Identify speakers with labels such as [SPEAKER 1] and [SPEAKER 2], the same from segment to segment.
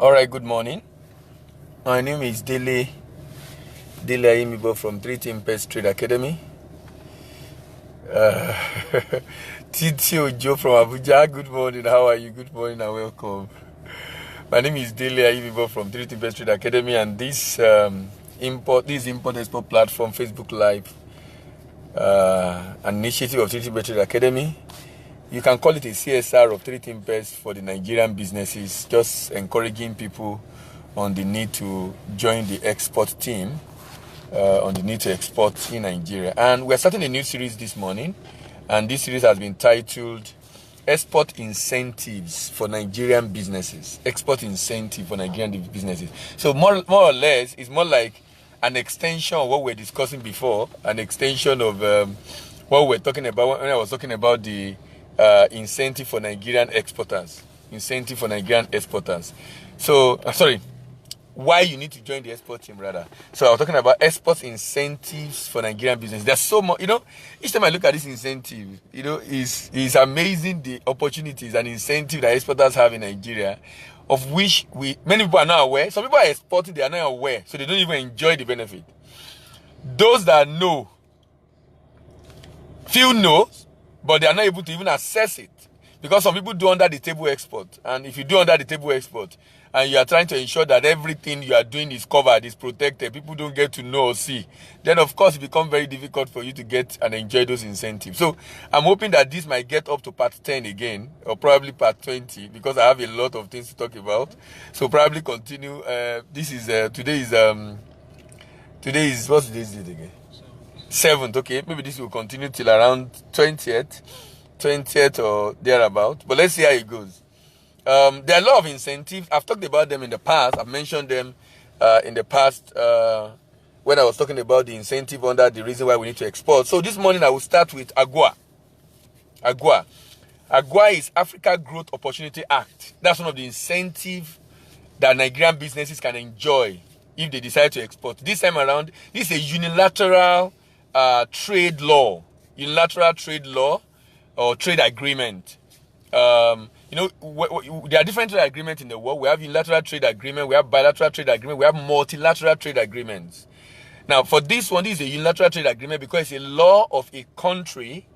[SPEAKER 1] All right, good morning. My name is Dele Ayimibo from 3 Team Pest Trade Academy. Uh, Titi Ojo from Abuja, good morning. How are you? Good morning and welcome. My name is Dele Ayimibo from 3 Team Pest Trade Academy, and this import-export platform, Facebook Live, an initiative of 3Team Pest Trade Academy. You can call it a CSR of 3Team Pest for the Nigerian businesses, just encouraging people on the need to join the export team, on the need to export in Nigeria. And we're starting a new series this morning, and this series has been titled Export Incentives for Nigerian Businesses. Export Incentive for Nigerian businesses. So more or less, it's more like an extension of what we were discussing before, an extension of what we were talking about when I was talking about the incentive for Nigerian exporters. Incentive for Nigerian exporters. So, why you need to join the export team rather. So I was talking about export incentives for Nigerian business. There's so much, each time I look at this incentive, it's amazing the opportunities and incentive that exporters have in Nigeria, of which many people are not aware. Some people are exporting, they are not aware, so they don't even enjoy the benefit. Those that know, few knows, but they are not able to even assess it. Because some people do under the table export. And if you do under the table export, and you are trying to ensure that everything you are doing is covered, is protected, people don't get to know or see, then of course it becomes very difficult for you to get and enjoy those incentives. So I'm hoping that this might get up to part 10 again, or probably part 20, because I have a lot of things to talk about. So probably continue. Today is, what's today's date again? 7th, okay. Maybe this will continue till around 20th or thereabout. But let's see how it goes. There are a lot of incentives. I've talked about them in the past. I've mentioned them in the past when I was talking about the incentive under the reason why we need to export. So this morning I will start with AGOA. AGOA is Africa Growth Opportunity Act. That's one of the incentives that Nigerian businesses can enjoy if they decide to export. This time around, this is a unilateral trade law or trade agreement. There are different trade agreements in the world. We have unilateral trade agreement, we have bilateral trade agreement, we have multilateral trade agreements. Now, for this one, this is a unilateral trade agreement because it's a law of a country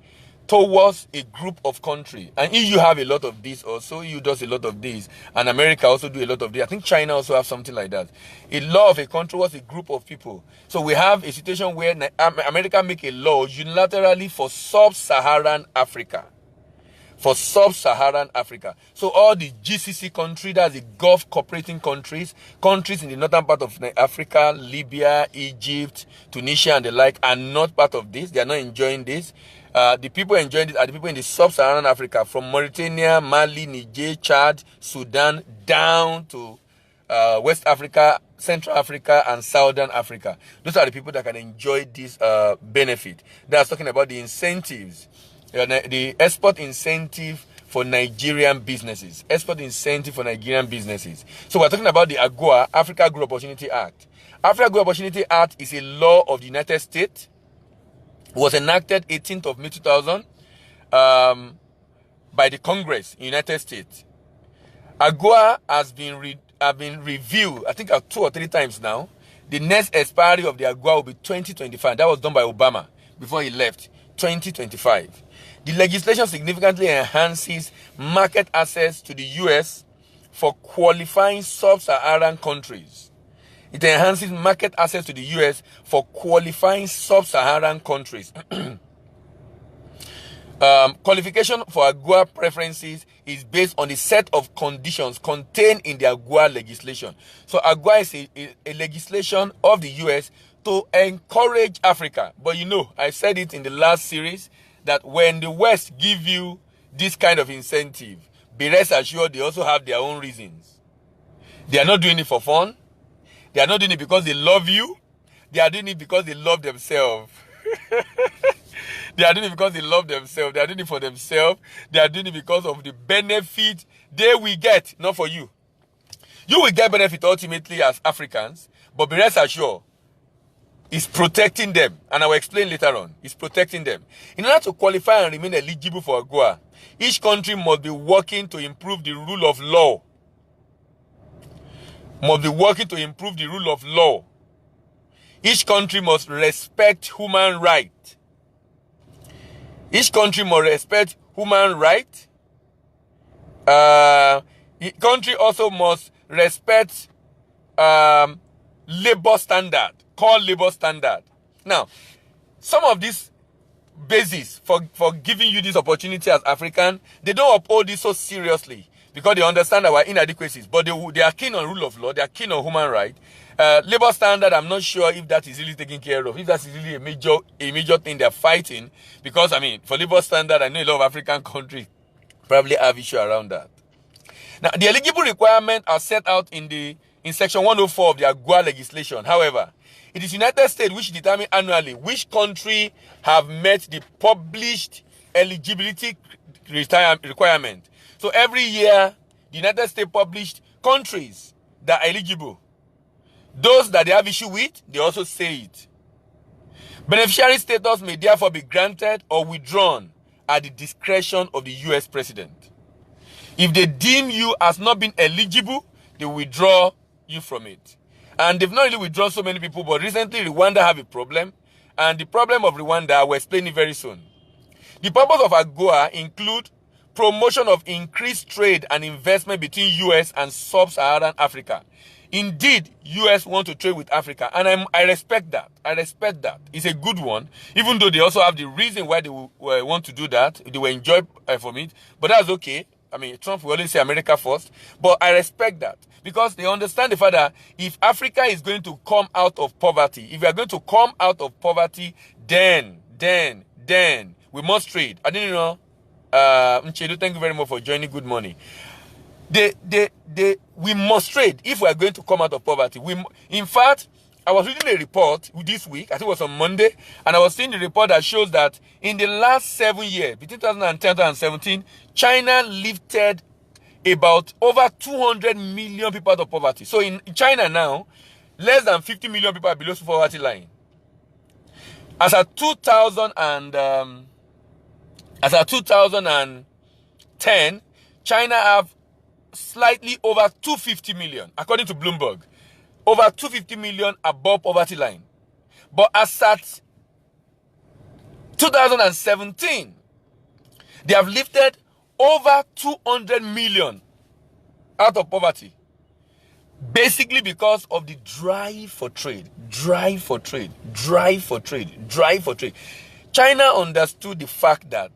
[SPEAKER 1] towards a group of countries. And EU have a lot of this also. EU does a lot of this. And America also do a lot of this. I think China also have something like that. A law of a country towards a group of people. So we have a situation where America make a law unilaterally for sub-Saharan Africa. For sub-Saharan Africa. So all the GCC countries, that's the Gulf cooperating countries in the northern part of Africa, Libya, Egypt, Tunisia and the like, are not part of this. They are not enjoying this. The people enjoying this are the people in the sub-Saharan Africa, from Mauritania, Mali, Niger, Chad, Sudan, down to West Africa, Central Africa, and Southern Africa. Those are the people that can enjoy this benefit. That's talking about the incentives, the export incentive for Nigerian businesses. Export incentive for Nigerian businesses. So we're talking about the AGOA, Africa Growth Opportunity Act. Africa Growth Opportunity Act is a law of the United States. It was enacted 18th of May 2000 by the Congress in the United States. AGOA has been reviewed, I think 2 or 3 times now. The next expiry of the AGOA will be 2025. That was done by Obama before he left. 2025. The legislation significantly enhances market access to the U.S. for qualifying sub-Saharan countries. It enhances market access to the U.S. for qualifying sub-Saharan countries. Qualification for AGOA preferences is based on the set of conditions contained in the AGOA legislation. So AGOA is a legislation of the U.S. to encourage Africa. But I said it in the last series that when the West give you this kind of incentive, be rest assured they also have their own reasons. They are not doing it for fun. They are not doing it because they love you. They are doing it because they love themselves. They are doing it because they love themselves. They are doing it for themselves. They are doing it because of the benefit they will get, not for you. You will get benefit ultimately as Africans, but be rest assured, it's protecting them. And I will explain later on. It's protecting them. In order to qualify and remain eligible for AGOA, each country must be working to improve the rule of law. must be working to improve the rule of law. Each country must respect human rights. Each country must respect human rights. Country also must respect labor standard, called labor standard. Now, some of these basis for giving you this opportunity as African, they don't uphold this so seriously because they understand our inadequacies, but they are keen on rule of law, they are keen on human rights. Labor standard, I'm not sure if that is really taken care of, if that's really a major thing they're fighting, because I mean, for labor standard, I know a lot of African countries probably have issue around that. Now, the eligible requirements are set out in section 104 of the AGUA legislation. However, it is United States which determine annually which country have met the published eligibility requirement. So every year, the United States published countries that are eligible. Those that they have issue with, they also say it. Beneficiary status may therefore be granted or withdrawn at the discretion of the U.S. President. If they deem you as not being eligible, they will withdraw you from it. And they've not really withdrawn so many people, but recently Rwanda have a problem. And the problem of Rwanda, I will explain it very soon. The purpose of AGOA include promotion of increased trade and investment between U.S. and sub-Saharan Africa. Indeed, U.S. want to trade with Africa, and I respect that. I respect that. It's a good one, even though they also have the reason why they want to do that. They will enjoy from it, but that's okay. I mean, Trump will always say America first, but I respect that because they understand the fact that if Africa is going to come out of poverty, if we are going to come out of poverty, then we must trade. I didn't know. Nchedu, thank you very much for joining. Good morning. We must trade if we are going to come out of poverty. In fact, I was reading a report this week, I think it was on Monday, and I was seeing the report that shows that in the last 7 years, between 2010 and 2017, China lifted about over 200 million people out of poverty. So in China now, less than 50 million people are below the poverty line. As of 2010, China have slightly over 250 million, according to Bloomberg. Over 250 million above poverty line. But as at 2017, they have lifted over 200 million out of poverty. Basically because of the drive for trade. China understood the fact that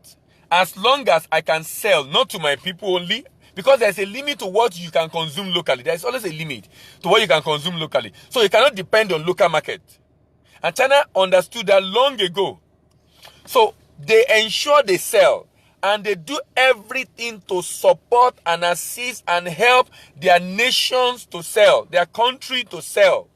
[SPEAKER 1] as long as I can sell, not to my people only, because there's a limit to what you can consume locally. There's always a limit to what you can consume locally. So you cannot depend on local market. And China understood that long ago. So they ensure they sell. And they do everything to support and assist and help their nations to sell, their country to sell.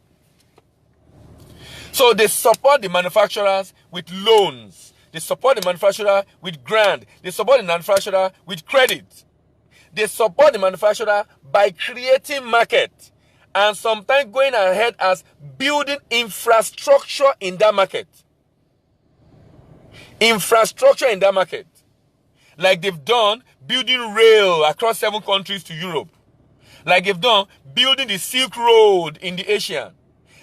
[SPEAKER 1] So they support the manufacturers with loans. They support the manufacturer with grant. They support the manufacturer with credit. They support the manufacturer by creating market and sometimes going ahead as building infrastructure in that market. Infrastructure in that market. Like they've done building rail across 7 countries to Europe. Like they've done building the Silk Road in the Asia.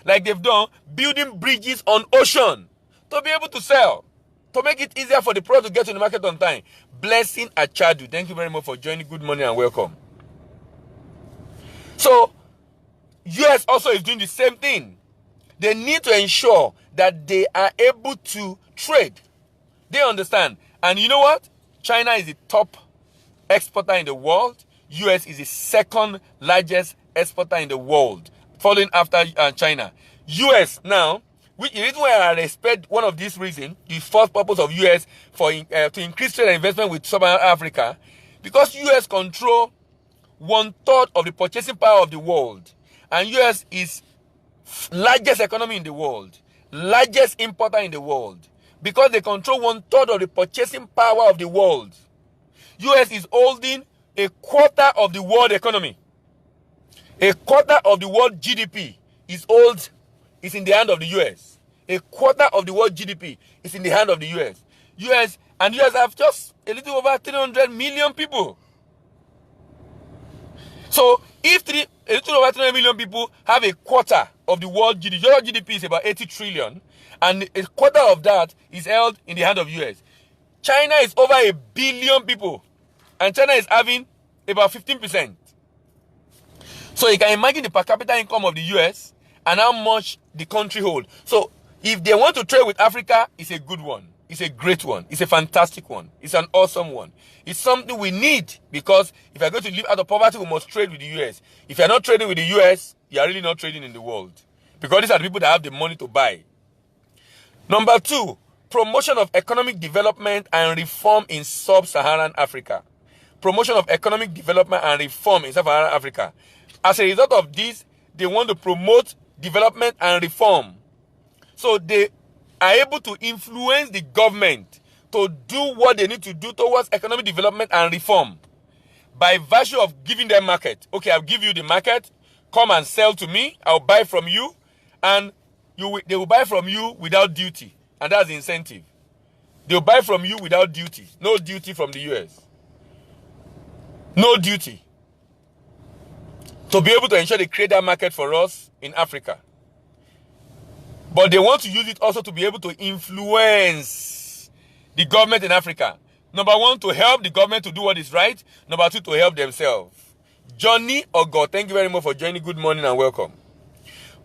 [SPEAKER 1] Like they've done building bridges on ocean to be able to sell. To make it easier for the product to get to the market on time. Blessing Achadu. Thank you very much for joining. Good morning and welcome. So, US also is doing the same thing. They need to ensure that they are able to trade. They understand. And you know what? China is the top exporter in the world. US is the second largest exporter in the world, following after China. US now, which the reason why I respect one of these reasons, the first purpose of US for to increase trade and investment with Sub-Saharan Africa, because US control 1/3 of the purchasing power of the world, and US is largest economy in the world, largest importer in the world, because they control 1/3 of the purchasing power of the world. US is holding 1/4 of the world economy. 1/4 of the world GDP is in the hand of the US. 1/4 of the world GDP is in the hand of the US. US have just a little over 300 million people. So So if a little over 300 million people have a quarter of the world GDP, your GDP is about 80 trillion, and a quarter of that is held in the hand of US. China is over 1 billion people, and China is having about 15%. So you can imagine the per capita income of the US and how much the country holds. So if they want to trade with Africa, it's a good one. It's a great one. It's a fantastic one. It's an awesome one. It's something we need, because if you're going to live out of poverty, we must trade with the US. If you're not trading with the US, you're really not trading in the world, because these are the people that have the money to buy. Number 2, promotion of economic development and reform in sub-Saharan Africa. Promotion of economic development and reform in sub-Saharan Africa. As a result of this, they want to promote development and reform. So they are able to influence the government to do what they need to do towards economic development and reform by virtue of giving them market. Okay, I'll give you the market. Come and sell to me. I'll buy from you, and they will buy from you without duty, and that's the incentive. They'll buy from you without duty. No duty from the US. No duty. To be able to ensure they create that market for us in Africa. But they want to use it also to be able to influence the government in Africa. Number 1, to help the government to do what is right. Number 2, to help themselves. Johnny Ogo, thank you very much for joining. Good morning and welcome.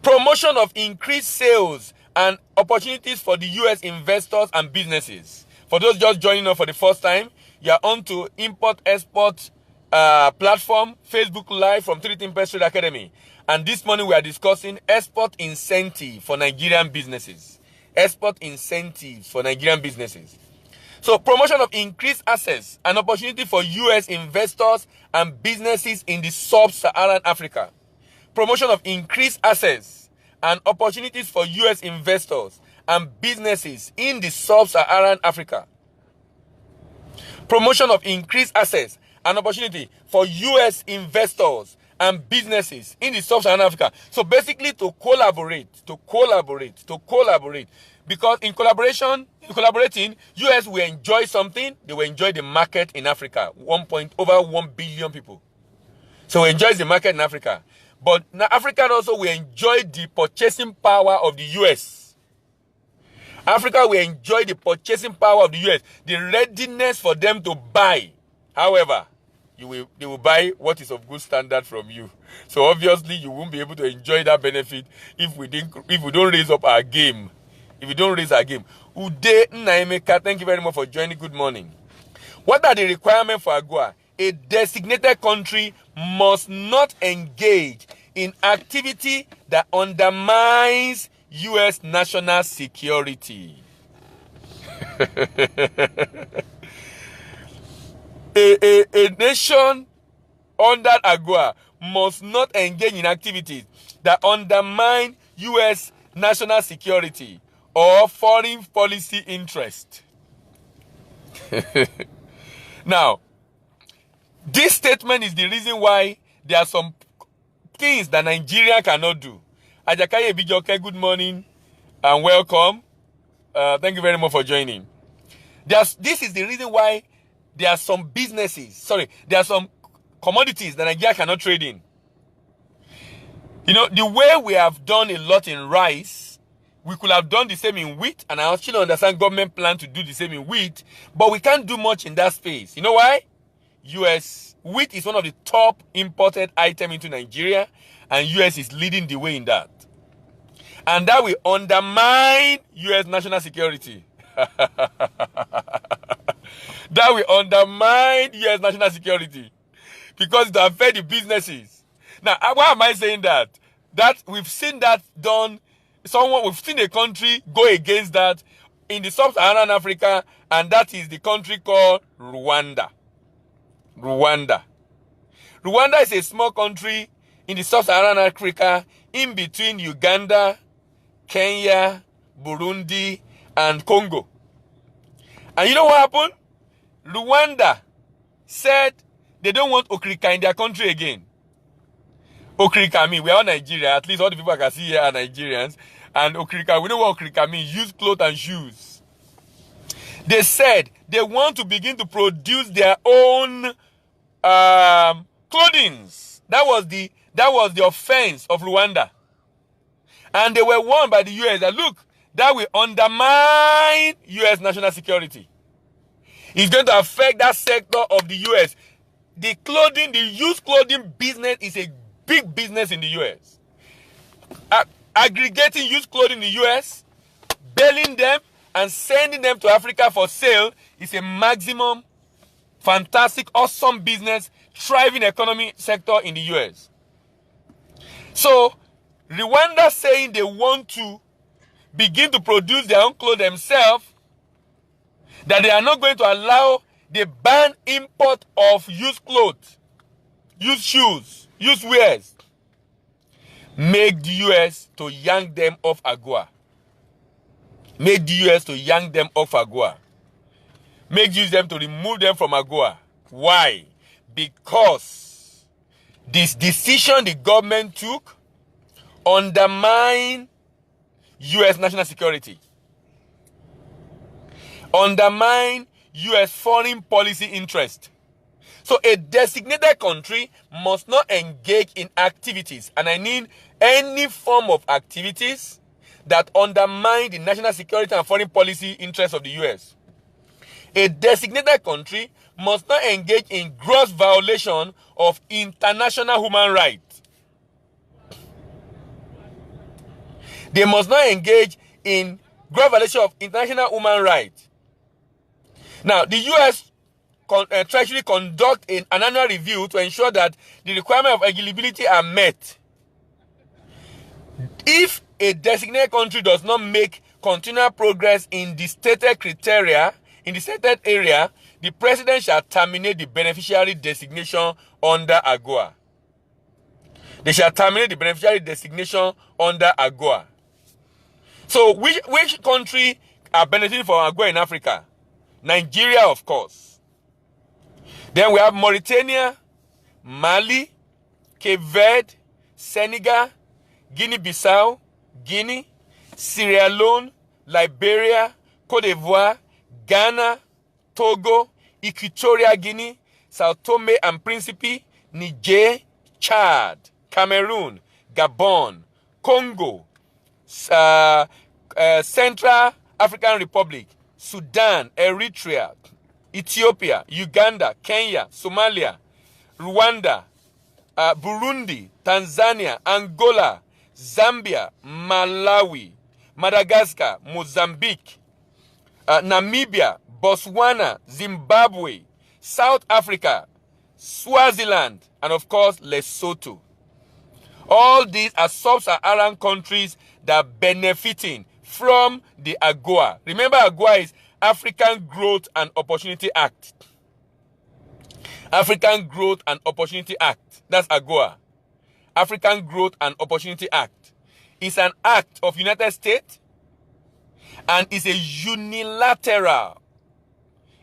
[SPEAKER 1] Promotion of increased sales and opportunities for the US investors and businesses. For those just joining us for the first time, you are on to Import-Export platform, Facebook Live from 3 Trade Academy. And this morning we are discussing export incentive for Nigerian businesses. Export incentives for Nigerian businesses. So promotion of increased access and opportunity for US investors and businesses in the sub-Saharan Africa. Promotion of increased access and opportunities for US investors and businesses in the sub-Saharan Africa. Promotion of increased access and opportunity for US investors and businesses in the sub-Saharan Africa. So basically to collaborate. Because in collaborating, US will enjoy something. They will enjoy the market in Africa. Over 1 billion people. So enjoys the market in Africa. But now Africa also will enjoy the purchasing power of the US. Africa will enjoy the purchasing power of the US. The readiness for them to buy. However, they will buy what is of good standard from you. So obviously you won't be able to enjoy that benefit if we don't raise up our game. If we don't raise our game. Ude Naimeka, thank you very much for joining. Good morning. What are the requirements for AGOA? A designated country must not engage in activity that undermines US national security. A nation under AGOA must not engage in activities that undermine US national security or foreign policy interest. Now, this statement is the reason why there are some things that Nigeria cannot do. Ajakaye Bijoke, good morning and welcome. Thank you very much for joining. This is the reason why there are some there are some commodities that Nigeria cannot trade in. You know, the way we have done a lot in rice, we could have done the same in wheat, and I actually understand government plan to do the same in wheat, but we can't do much in that space. You know why? Wheat is one of the top imported items into Nigeria, and US is leading the way in that. And that will undermine US national security. That will undermine US national security because it will affect the businesses. Now, why am I saying that? That we've seen that done. We've seen a country go against that in the sub-Saharan Africa, and that is the country called Rwanda. Rwanda is a small country in the sub-Saharan Africa in between Uganda, Kenya, Burundi, and Congo. And you know what happened? Rwanda said they don't want Okrika in their country again. Okrika mean, we are Nigeria, at least all the people I can see here are Nigerians. And Okrika, we know what Okrika means, used clothes and shoes. They said they want to begin to produce their own clothings. That was the offense of Rwanda. And they were warned by the US that, look, that will undermine US national security. It's going to affect that sector of the US. The used clothing business is a big business in the US. Aggregating used clothing in the US, baling them, and sending them to Africa for sale is a maximum, fantastic, awesome business, thriving economy sector in the US. So, Rwanda saying they want to begin to produce their own clothes themselves, that they are not going to allow the ban import of used clothes, used shoes, used wares, make the US to yank them off AGOA. Make the US to yank them off AGOA. Make them to remove them from AGOA. Why? Because this decision the government took undermine US national security. Undermine US foreign policy interest. So a designated country must not engage in activities, and I mean any form of activities that undermine the national security and foreign policy interests of the US. A designated country must not engage in gross violation of international human rights. They must not engage in gross violation of international human rights. Now, the US Treasury conduct an annual review to ensure that the requirements of eligibility are met. If a designated country does not make continual progress in the stated criteria, in the stated area, the president shall terminate the beneficiary designation under AGOA. They shall terminate the beneficiary designation under AGOA. So, which country are benefiting from AGOA in Africa? Nigeria, of course. Then we have Mauritania, Mali, Cape Verde, Senegal, Guinea-Bissau, Guinea, Sierra Leone, Liberia, Cote d'Ivoire, Ghana, Togo, Equatorial Guinea, Sao Tome and Principe, Niger, Chad, Cameroon, Gabon, Congo, Central African Republic, Sudan, Eritrea, Ethiopia, Uganda, Kenya, Somalia, Rwanda, Burundi, Tanzania, Angola, Zambia, Malawi, Madagascar, Mozambique, Namibia, Botswana, Zimbabwe, South Africa, Swaziland, and of course, Lesotho. All these are sub-Saharan countries that are benefiting from the AGOA. Remember, AGOA is African Growth and Opportunity Act. African Growth and Opportunity Act. That's AGOA. African Growth and Opportunity Act. It's an act of United States and it's a unilateral.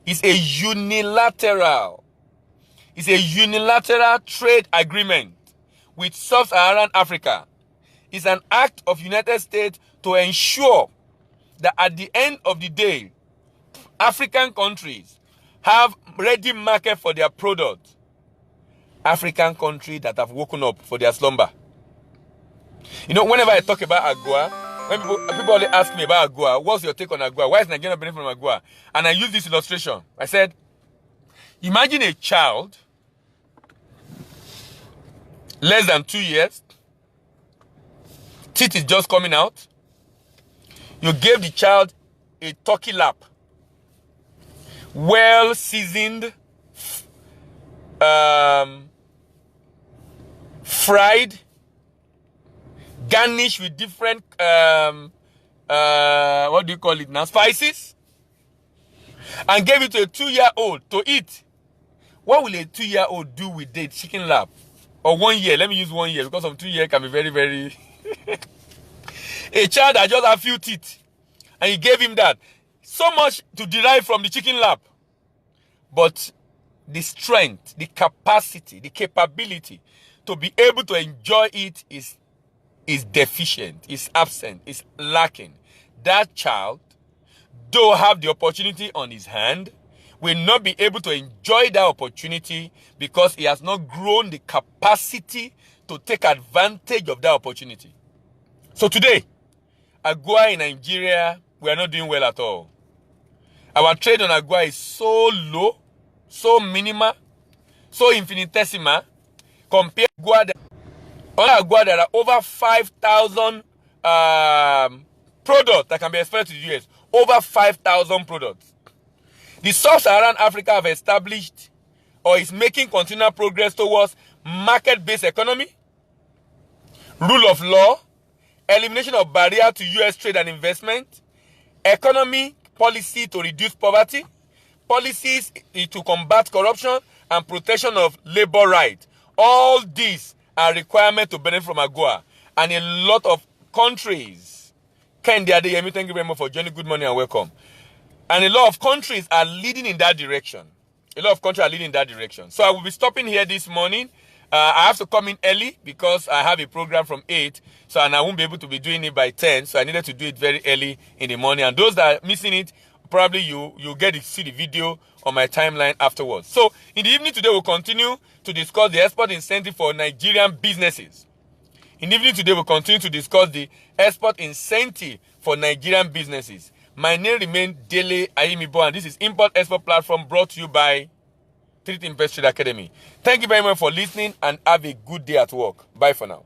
[SPEAKER 1] It's a unilateral trade agreement with sub-Saharan Africa. It's an act of United States to ensure that at the end of the day, African countries have ready market for their product. African countries that have woken up for their slumber. You know, whenever I talk about AGOA, when people only ask me about AGOA, what's your take on AGOA? Why is Nigeria benefiting from AGOA? And I use this illustration. I said, imagine a child, less than 2 years, teeth is just coming out. You gave the child a turkey lap, well seasoned, fried, garnished with different what do you call it now, spices, and gave it to a 2-year-old to eat. What will a 2-year-old do with the chicken lap? Or 1 year? Let me use 1 year because of 2 years can be very, very. A child that just had few teeth, and you gave him that. So much to derive from the chicken lap. But the strength, the capacity, the capability to be able to enjoy it is deficient, is absent, is lacking. That child, though have the opportunity on his hand, will not be able to enjoy that opportunity because he has not grown the capacity to take advantage of that opportunity. So today, Agua in Nigeria, we are not doing well at all. Our trade on Agua is so low, so minimal, so infinitesimal, compared to Agua. On Agua, there are over 5,000 products that can be exported to the US. Over 5,000 products. The sub-Saharan Africa have established or is making continual progress towards market-based economy, rule of law, elimination of barrier to US trade and investment, economy policy to reduce poverty, policies to combat corruption, and protection of labor rights. All these are requirements to benefit from AGOA. And a lot of countries, Kendi Adeyemi, thank you very much for joining. Good morning and welcome. And a lot of countries are leading in that direction. A lot of countries are leading in that direction. So I will be stopping here this morning. I have to come in early because I have a program from 8. So and I won't be able to be doing it by 10. So I needed to do it very early in the morning. And those that are missing it, probably you'll get to see the video on my timeline afterwards. So in the evening today, we'll continue to discuss the export incentive for Nigerian businesses. In the evening today, we'll continue to discuss the export incentive for Nigerian businesses. My name remains Dele Ayimibo, and this is Import Export Platform brought to you by 3 Invest Trade Academy. Thank you very much for listening and have a good day at work. Bye for now.